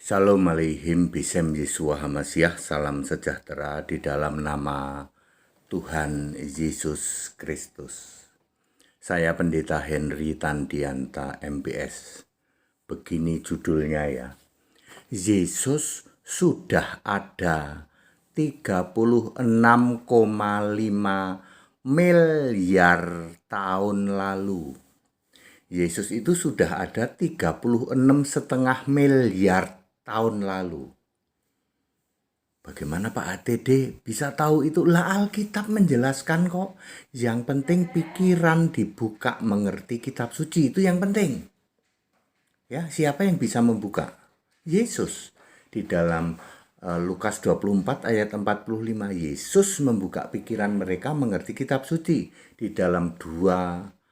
Shalom Aleihim Bisem Yesua Hamasyah. Salam sejahtera di dalam nama Tuhan Yesus Kristus. Saya Pendeta Henry Tandianta MBS. Begini judulnya ya. Yesus sudah ada 36,5 miliar tahun lalu. Yesus itu sudah ada 36,5 miliar tahun lalu. Bagaimana Pak ATD bisa tahu itu? Lah Alkitab menjelaskan kok. Yang penting pikiran dibuka, mengerti kitab suci, itu yang penting. Ya, siapa yang bisa membuka? Yesus. Di dalam Lukas 24 ayat 45, Yesus membuka pikiran mereka mengerti kitab suci. Di dalam 2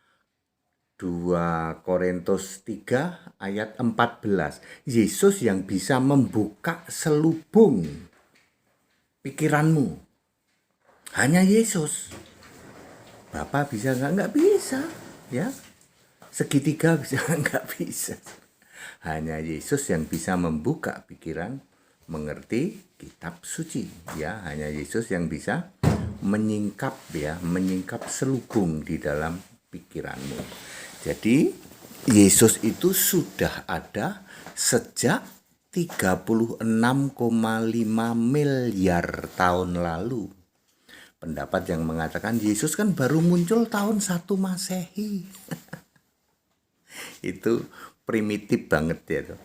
Korintus 3 ayat 14, Yesus yang bisa membuka selubung pikiranmu. Hanya Yesus. Bapak bisa nggak bisa, ya. Segitiga bisa nggak bisa. Hanya Yesus yang bisa membuka pikiran, mengerti kitab suci, ya. Hanya Yesus yang bisa menyingkap selubung di dalam pikiranmu. Jadi Yesus itu sudah ada sejak 36,5 miliar tahun lalu. Pendapat yang mengatakan Yesus kan baru muncul tahun 1 Masehi. Itu primitif banget ya tuh.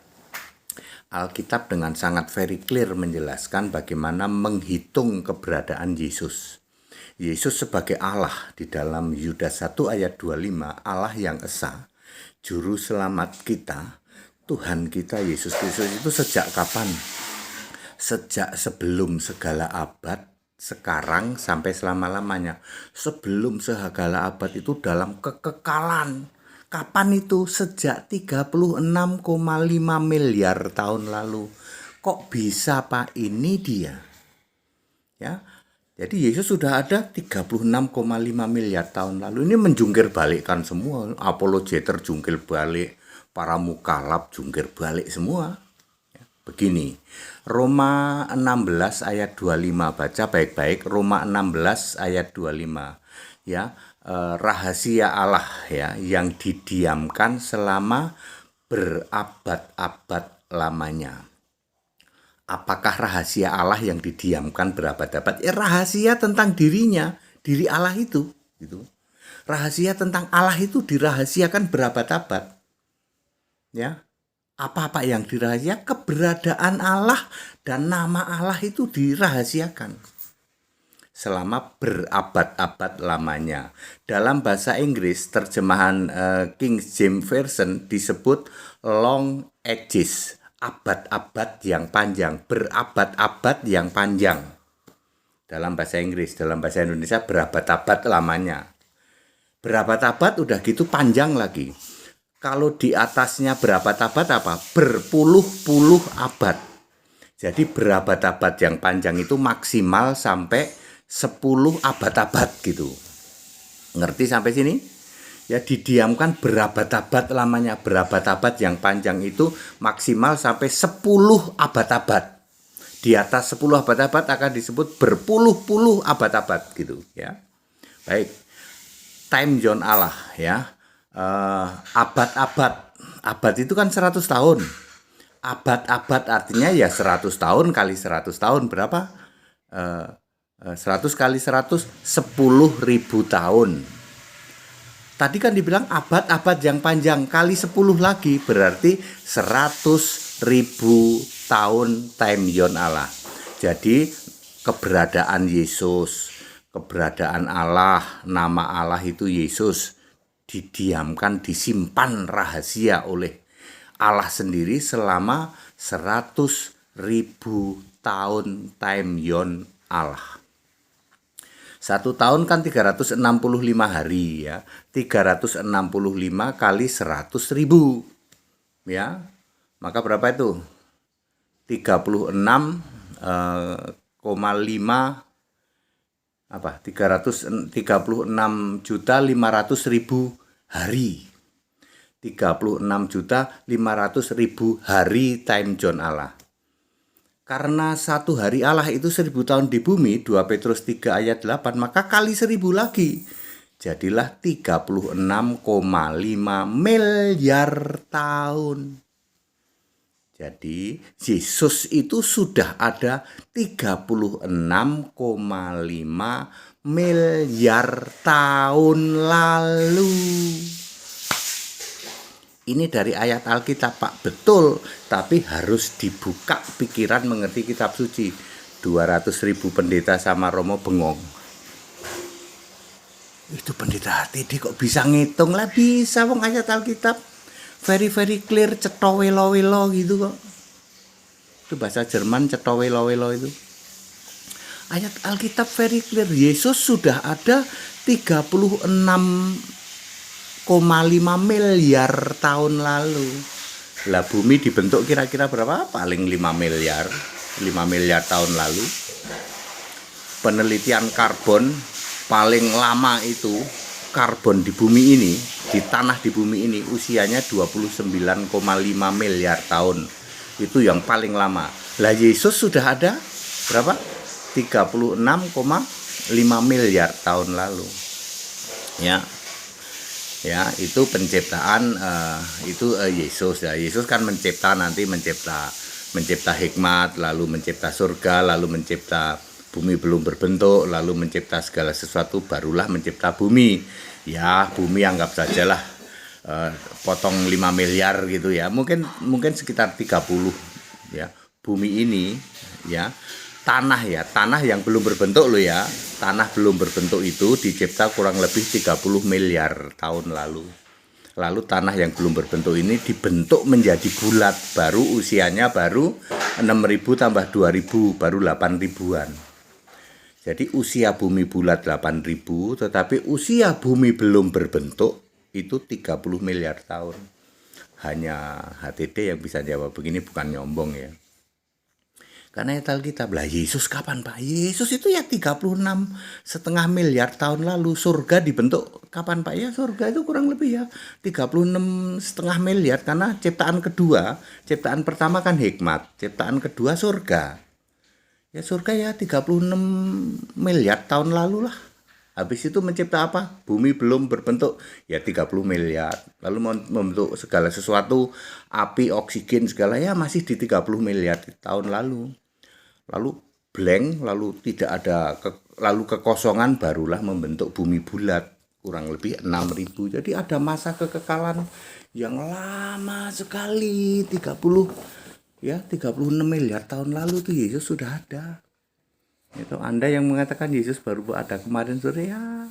Alkitab dengan sangat very clear menjelaskan bagaimana menghitung keberadaan Yesus. Yesus sebagai Allah di dalam Yudas 1 ayat 25, Allah yang esa, juru selamat kita, Tuhan kita Yesus Kristus itu sejak kapan? Sejak sebelum segala abad, sekarang sampai selama-lamanya. Sebelum segala abad itu dalam kekekalan. Kapan itu? Sejak 36,5 miliar tahun lalu. Kok bisa Pak? Ini dia. Ya. Jadi Yesus sudah ada 36,5 miliar tahun lalu. Ini menjungkir balikkan semua. Apologeter jungkir balik, para mukalab jungkir balik semua. Begini, Roma 16 ayat 25, baca baik-baik. Roma 16 ayat 25. Ya, rahasia Allah ya yang didiamkan selama berabad-abad lamanya. Apakah rahasia Allah yang didiamkan berabad-abad? Rahasia tentang dirinya, diri Allah itu, gitu. Rahasia tentang Allah itu dirahasiakan berabad-abad. Ya. Apa-apa yang dirahasiakan? Keberadaan Allah dan nama Allah itu dirahasiakan selama berabad-abad lamanya. Dalam bahasa Inggris, terjemahan King James Version disebut long ages. Abad-abad yang panjang, berabad-abad yang panjang. Dalam bahasa Inggris, dalam bahasa Indonesia berabad-abad lamanya. Berabad-abad udah gitu panjang lagi. Kalau di atasnya berabad-abad apa? Berpuluh-puluh abad. Jadi berabad-abad yang panjang itu maksimal sampai 10 abad-abad gitu. Ngerti sampai sini? Ya, didiamkan berabad-abad lamanya. Berabad-abad yang panjang itu maksimal sampai 10 abad-abad. Di atas 10 abad-abad akan disebut berpuluh-puluh abad-abad gitu ya. Baik. Time zone Allah ya. Abad-abad. Abad itu kan 100 tahun. Abad-abad artinya ya 100 tahun kali 100 tahun berapa? 100 kali 100 10.000 tahun. Tadi kan dibilang abad-abad yang panjang kali 10 lagi berarti 100.000 tahun time zone Allah. Jadi keberadaan Yesus, keberadaan Allah, nama Allah itu Yesus didiamkan, disimpan rahasia oleh Allah sendiri selama 100.000 tahun time zone Allah. 1 tahun kan 365 hari ya. 365 kali 100.000 ya. Maka berapa itu? 36,500.000 hari. 36.500.000 hari time zone Allah. Karena satu hari Allah itu 1000 tahun di bumi, 2 Petrus 3 ayat 8, maka kali 1000 lagi. Jadilah 36,5 miliar tahun. Jadi Yesus itu sudah ada 36,5 miliar tahun lalu. Ini dari ayat Alkitab, Pak, betul, tapi harus dibuka pikiran mengerti kitab suci. 200.000 pendeta sama Romo bengong. Itu pendeta HTD kok bisa ngitung lah, bisa wong ayat Alkitab very clear, cetowelo-welo gitu kok. Itu bahasa Jerman, cetowelo-welo itu. Ayat Alkitab very clear, Yesus sudah ada 36,5 miliar tahun lalu. Lah bumi dibentuk kira-kira berapa? Paling 5 miliar tahun lalu. Penelitian karbon paling lama itu karbon di bumi ini, di tanah di bumi ini usianya 29,5 miliar tahun. Itu yang paling lama. Lah Yesus sudah ada berapa? 36,5 miliar tahun lalu. Ya, itu penciptaan Yesus ya. Yesus kan mencipta hikmat, lalu mencipta surga, lalu mencipta bumi belum berbentuk, lalu mencipta segala sesuatu, barulah mencipta bumi. Ya, bumi anggap sajalah potong 5 miliar gitu ya. Mungkin sekitar 30 ya. Bumi ini ya, tanah yang belum berbentuk loh ya. Tanah belum berbentuk itu dicipta kurang lebih 30 miliar tahun lalu. Lalu tanah yang belum berbentuk ini dibentuk menjadi bulat, baru usianya baru 6.000 tambah 2.000, baru 8.000-an. Jadi usia bumi bulat 8.000, tetapi usia bumi belum berbentuk itu 30 miliar tahun. Hanya HTD yang bisa jawab begini, bukan nyombong ya. Karena ayat Alkitab, lah Yesus kapan Pak? Yesus itu ya 36,5 miliar tahun lalu. Surga dibentuk kapan Pak? Ya surga itu kurang lebih ya 36,5 miliar. Karena ciptaan pertama kan hikmat, ciptaan kedua surga. Ya surga ya 36 miliar tahun lalu lah. Habis itu mencipta apa? Bumi belum berbentuk, ya 30 miliar. Lalu membentuk segala sesuatu, api, oksigen, segala ya masih di 30 miliar tahun lalu. Lalu blank, lalu tidak ada, lalu kekosongan, barulah membentuk bumi bulat, kurang lebih 6.000. Jadi ada masa kekekalan yang lama sekali, 36 miliar tahun lalu tuh Yesus sudah ada. Itu Anda yang mengatakan Yesus baru ada kemarin sore, ya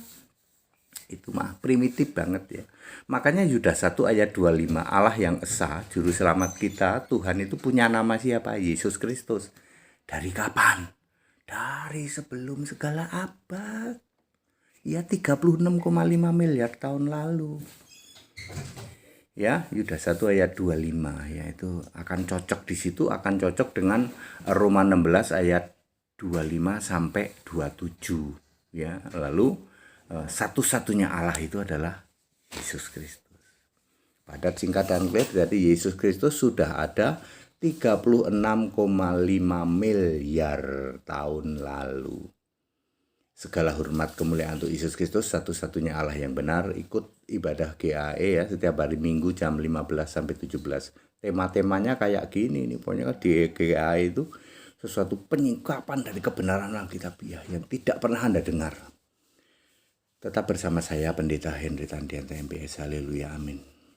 itu mah primitif banget ya. Makanya Yudas 1 ayat 25, Allah yang esa, juru selamat kita, Tuhan itu punya nama siapa? Yesus Kristus. Dari kapan? Dari sebelum segala abad. Ya 36,5 miliar tahun lalu. Ya, Yudas 1 ayat 25 ya, itu akan cocok di situ, akan cocok dengan Roma 16 ayat 25 sampai 27 ya. Lalu satu-satunya Allah itu adalah Yesus Kristus. Padat, singkat dan clear, jadi Yesus Kristus sudah ada 36,5 miliar tahun lalu. Segala hormat kemuliaan untuk Yesus Kristus, satu-satunya Allah yang benar. Ikut ibadah GAE ya, setiap hari Minggu jam 15 sampai 17. Tema-temanya kayak gini nih, pokoknya di GAE itu sesuatu penyingkapan dari kebenaran Alkitab ya, yang tidak pernah Anda dengar. Tetap bersama saya Pendeta Henry Tandian TMPS. Haleluya, amin.